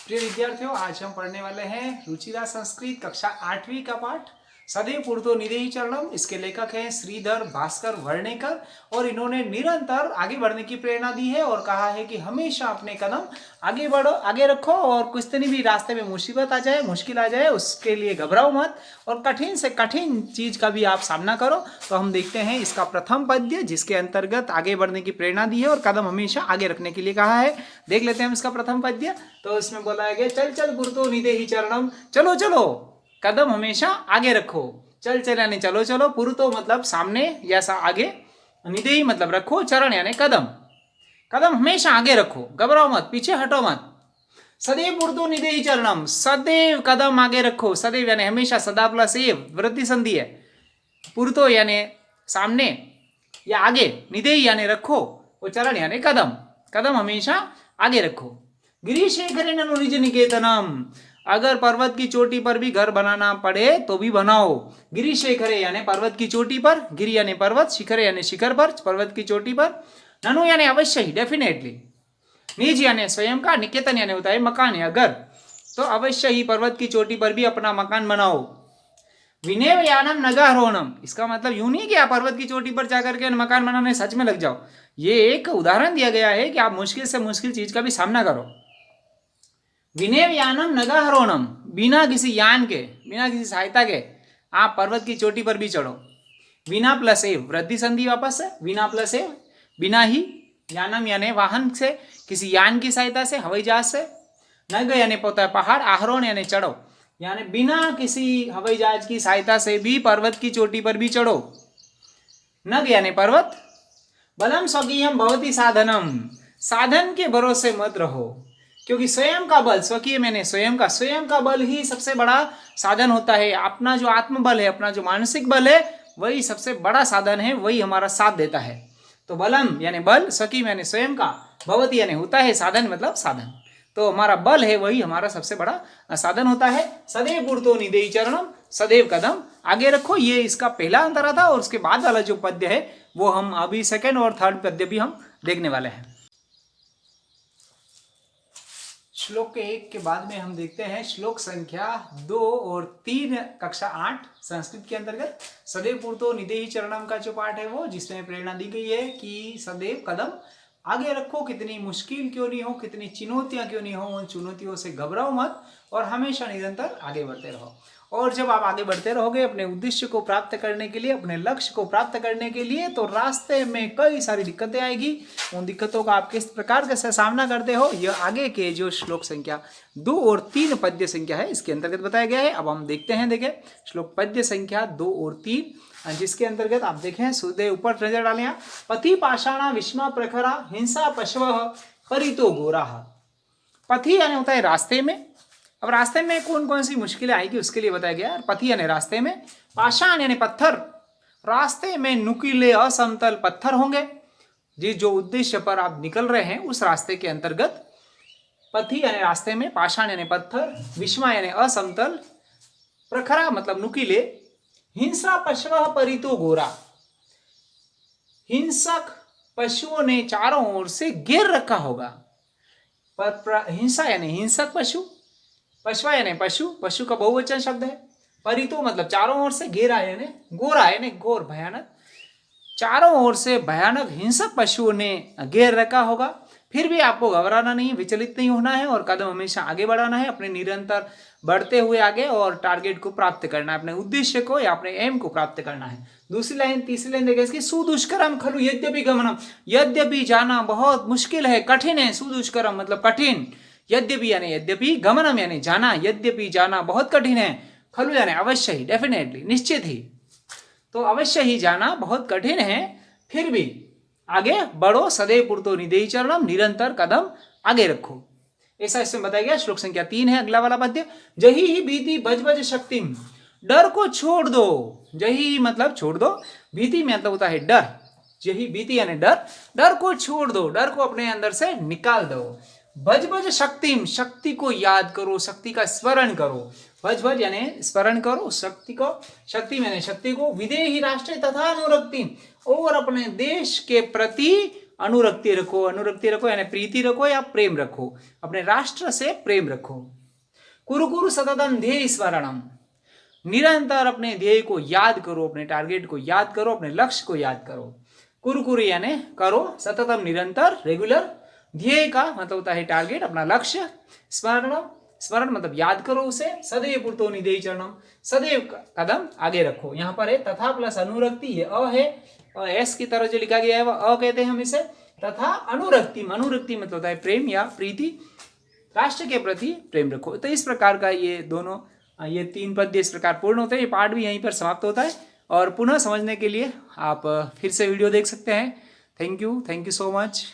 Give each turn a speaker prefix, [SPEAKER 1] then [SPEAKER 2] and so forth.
[SPEAKER 1] प्रिय विद्यार्थियों, आज हम पढ़ने वाले हैं रुचिरा संस्कृत कक्षा 8वीं का पाठ सदैव पूर्तो निदेहि चरणम। इसके लेखक हैं श्रीधर भास्कर वर्णेकर और इन्होंने निरंतर आगे बढ़ने की प्रेरणा दी है और कहा है कि हमेशा अपने कदम आगे बढ़ो, आगे रखो और कितनी भी रास्ते में मुसीबत आ जाए, मुश्किल आ जाए, उसके लिए घबराओ मत और कठिन से कठिन चीज का भी आप सामना करो। तो हम देखते हैं इसका प्रथम पद्य जिसके अंतर्गत आगे बढ़ने की प्रेरणा दी है और कदम हमेशा आगे रखने के लिए कहा है। देख लेते हैं इसका प्रथम पद्य। तो इसमें बोला गया चल चल पूर्तो निदेहि चरणम, चलो चलो कदम हमेशा आगे रखो। चल चल यानी चलो चलो, पूर्तो मतलब सामने या आगे, निदेहि मतलब रखो, चरण यानी कदम, कदम हमेशा आगे रखो, घबराओ मत, पीछे हटो मत। सदैव पूर्तो निदेहि चरणम, सदैव कदम आगे रखो, सदैव यानी हमेशा, सदा प्लस एव वृद्धि संधि है। पूर्तो यानी सामने या आगे, निदेहि यानी रखो, वो चरण यानी कदम, कदम हमेशा आगे रखो। गिरिशेखरेण निज निकेतनम, अगर पर्वत की चोटी पर भी घर बनाना पड़े तो भी बनाओ। गिरिशेखरे यानी पर्वत की चोटी पर, गिरि यानी पर्वत, शिखरे यानी शिखर पर, पर्वत की चोटी पर, ननु यानी अवश्य ही, डेफिनेटली, निज यानी स्वयं का, निकेतन यानी होता है मकान या घर, तो अवश्य ही पर्वत की चोटी पर भी अपना मकान बनाओ। विनेव यानम नगारोहणम, इसका मतलब यूं नहीं कि आप पर्वत की चोटी पर जाकर के मकान बनाने सच में लग जाओ। ये एक उदाहरण दिया गया है कि आप मुश्किल से मुश्किल चीज का भी सामना करो। विनेव यानम नगारोहणम, बिना किसी यान के, बिना किसी सहायता के आप पर्वत की चोटी पर भी चढ़ो। बिना प्लस एव, वृद्धि संधि वापस है, बिना प्लस एव, बिना ही, यानम यानी वाहन से, किसी यान की सहायता से, हवाई जहाज से, नग यानी होता है पहाड़, आरोहण यानी चढ़ो, यानी बिना किसी हवाई जहाज की सहायता से भी पर्वत की चोटी पर भी चढ़ो। नग यानी पर्वत, बलम स्वकीयम भवति साधनम, साधन के भरोसे मत रहो, क्योंकि स्वयं का बल, स्वकीय मैंने स्वयं का बल ही सबसे बड़ा साधन होता है। अपना जो आत्मबल है, अपना जो मानसिक बल है, वही सबसे बड़ा साधन है, वही हमारा साथ देता है। तो बलम यानी बल, स्वकीय यानी स्वयं का, भवति यानी होता है, साधन मतलब साधन, तो हमारा बल है वही हमारा सबसे बड़ा साधन होता है। सदैव पूर्तो निदेहि चरणम, सदैव कदम आगे रखो, ये इसका पहला अंतरा था। और उसके बाद वाला जो पद्य है वो हम अभी सेकंड और थर्ड पद्य भी हम देखने वाले हैं। श्लोक के 1 के बाद में हम देखते हैं श्लोक संख्या 2 और 3 कक्षा 8 संस्कृत के अंतर्गत सदैव पूर्तो निदेहि चरणम का जो पाठ है वो, जिसमें प्रेरणा दी गई है कि सदैव कदम आगे रखो, कितनी मुश्किल क्यों नहीं हो, कितनी चुनौतियां क्यों नहीं हो, उन चुनौतियों से घबराओ मत और हमेशा निरंतर आगे बढ़ते रहो। और जब आप आगे बढ़ते रहोगे अपने उद्देश्य को प्राप्त करने के लिए, अपने लक्ष्य को प्राप्त करने के लिए, तो रास्ते में कई सारी दिक्कतें आएगी। उन दिक्कतों का आप किस प्रकार से सामना करते हो, यह आगे के जो श्लोक संख्या 2 और 3 पद्य संख्या है इसके अंतर्गत बताया गया है। अब हम देखते हैं, देखें श्लोक पद्य संख्या 2 और 3, जिसके अंतर्गत आप देखें, सूर्य ऊपर नजर डालें, पथि पाषाणा विस्मा प्रखरा हिंसा पशव परितो गोरा। पथि यानी होता है रास्ते में। अब रास्ते में कौन कौन सी मुश्किलें आएगी उसके लिए बताया गया। पथि यानी रास्ते में, पाषाण यानी पत्थर, रास्ते में नुकीले असमतल पत्थर होंगे। जिस जो उद्देश्य पर आप निकल रहे हैं उस रास्ते के अंतर्गत, पथि यानी रास्ते में, पाषाण यानी पत्थर, विस्मा यानी असमतल, प्रखरा मतलब नुकीले, हिंसा पशव परितो गोरा, हिंसक पशुओं ने चारों ओर से घेर रखा होगा। हिंसा यानी हिंसक पशु, पशवा यानी पशु, पशु का बहुवचन शब्द है, परितो मतलब चारों ओर से, घेरा यानी गोरा यानी घोर भयानक, चारों ओर से भयानक हिंसक पशुओं ने घेर रखा होगा। फिर भी आपको घबराना नहीं, विचलित नहीं होना है और कदम हमेशा आगे बढ़ाना है, अपने निरंतर बढ़ते हुए आगे और टारगेट को प्राप्त करना है, अपने उद्देश्य को या अपने एम को प्राप्त करना है। दूसरी लाइन, तीसरी लाइन देखिए इसकी, सुदुष्करम खलु यद्यपि गमनम, यद्यपि जाना बहुत मुश्किल है, कठिन है। सुदुष्करम मतलब कठिन, यद्यपि यानी यद्यपि, गमनम यानी जाना, यद्यपि जाना बहुत कठिन है, खलु यानी अवश्य ही, डेफिनेटली, निश्चित ही, तो अवश्य ही जाना बहुत कठिन है, फिर भी आगे बढ़ो। सदैव पूर्तो निदेहि चरणम, निरंतर कदम आगे रखो, ऐसा इसमें बताया गया। श्लोक संख्या 3 है अगला वाला पद्य, जही ही भीति बज बज शक्तिम, डर को छोड़ दो। जही मतलब छोड़ दो, भीति में मतलब होता है डर, जही भीति यानी डर, डर को छोड़ दो, डर को अपने अंदर से निकाल दो। भज भज शक्तिम, शक्ति को याद करो, शक्ति का स्मरण करो, भज भज यानी स्मरण करो शक्ति को, शक्ति मैंने शक्ति को, विदेही राष्ट्र तथा अनुरक्ति, और अपने देश के प्रति अनुरक्ति रखो यानी प्रीति रखो या प्रेम रखो, अपने राष्ट्र से प्रेम रखो। कुरु कुरु सततम ध्येय स्मरणम, निरंतर अपने ध्येय को याद करो, अपने टारगेट को याद करो, अपने लक्ष्य को याद करो। कुरु कुरु यानी करो, सततम निरंतर रेगुलर, ध्येय का मतलब होता है टारगेट, अपना लक्ष्य, स्मरणम स्मरण मतलब याद करो उसे, सदैव पूर्तो निधेय चरणम सदैव कदम आगे रखो। यहाँ पर है तथा प्लस अनुरक्ति, ये अ है, एस की तरह जो लिखा गया है वह अ कहते हैं हम इसे। तथा अनुरक्ति, अनुरक्ति मतलब होता है प्रेम या प्रीति, राष्ट्र के प्रति प्रेम रखो। तो इस प्रकार का ये दोनों, ये 3 पद्य इस प्रकार पूर्ण होते हैं। ये पाठ भी यहीं पर समाप्त होता है और पुनः समझने के लिए आप फिर से वीडियो देख सकते हैं। Thank you so much.